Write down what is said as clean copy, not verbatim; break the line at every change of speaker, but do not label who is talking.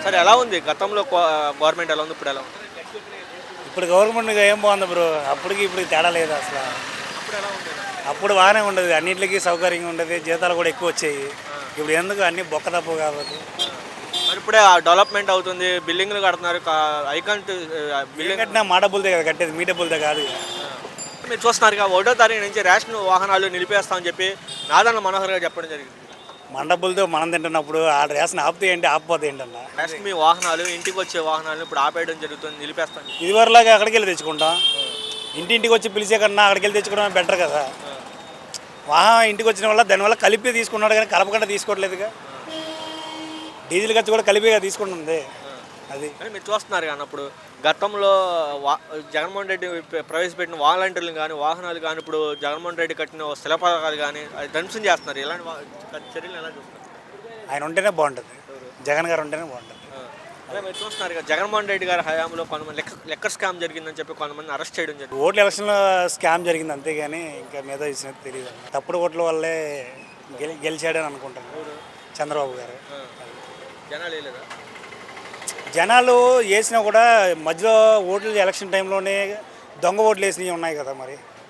సరే ఎలా ఉంది గతంలో గవర్నమెంట్ ఎలా ఉంది ఇప్పుడు ఎలా ఉంది?
ఇప్పుడు గవర్నమెంట్ ఏం బాగుంది బ్రో, అప్పటికి ఇప్పుడు తేడా లేదు అసలు.
అప్పుడు ఎలా ఉంది?
అప్పుడు బాగానే ఉండదు, అన్నింటికి సౌకర్యంగా ఉండేది, జీతాలు కూడా ఎక్కువ వచ్చాయి. ఇప్పుడు ఎందుకు అన్ని బొక్క తప్పు కాబట్టి.
మరి ఇప్పుడే డెవలప్మెంట్ అవుతుంది, బిల్డింగ్లు కడుతున్నారు, ఐకాన్
బిల్డింగ్
బిల్డింగ్.
కట్టినా మా డబ్బులదే కదా కట్టేది, మీ డబ్బులదే కాదు.
మీరు చూస్తున్నారు 1వ తారీఖు నుంచి రేషన్ వాహనాలు నిలిపేస్తామని చెప్పి నాదన్న మనోహర్ గారు చెప్పడం జరిగింది.
మన డబ్బులతో మనం తింటున్నప్పుడు ఆ రేషన్ ఆపితే ఏంటి, ఆపిపోతే ఏంటన్నా.
రేషన్ మీ వాహనాలు ఇంటికి వచ్చే వాహనాలను ఇప్పుడు ఆపేయడం జరుగుతుంది, నిలిపేస్తాను.
ఇదివరలాగా అక్కడికి వెళ్ళి తెచ్చుకుంటాం. ఇంటింటికి వచ్చి పిలిచే కన్నా అక్కడికి వెళ్ళి తెచ్చుకోవడం బెటర్ కదా. ఇంటికి వచ్చిన వల్ల దానివల్ల కలిపి తీసుకున్నాడు కానీ కలపకుండా తీసుకోవట్లేదుగా. డీజిల్ ఖర్చు కూడా కలిపిగా తీసుకుంటుంది అది.
కానీ మీరు చూస్తున్నారు కానీ అప్పుడు గతంలో జగన్మోహన్ రెడ్డి ప్రవేశపెట్టిన వాలంటీర్లు కానీ వాహనాలు కానీ ఇప్పుడు జగన్మోహన్ రెడ్డి కట్టిన శిలపథకాలు కానీ అది ధ్వంసం చేస్తున్నారు. ఇలాంటి చర్యలు ఎలా చూస్తున్నారు?
ఆయన ఉంటేనే బాగుంటుంది, జగన్ గారు ఉంటేనే బాగుంటుంది.
అదే మీరు చూస్తున్నారు కదా, జగన్మోహన్ రెడ్డి గారి హయాంలో కొంతమంది లెక్కర్ స్కామ్ జరిగిందని చెప్పి కొంతమంది అరెస్ట్ చేయడం జరిగింది.
ఓట్ల ఎలక్షన్లో స్కామ్ జరిగింది అంతేగాని ఇంకా మీద ఇచ్చినట్టు తెలియదు. తప్పుడు ఓట్ల వల్లే గెలిచాడని అనుకుంటాను చంద్రబాబు గారు.
జనాలు వేయలేదా?
జనాలు వేసినా కూడా మధ్యలో ఓట్లు ఎలక్షన్ టైంలోనే దొంగ ఓట్లు వేసినవి ఉన్నాయి కదా మరి.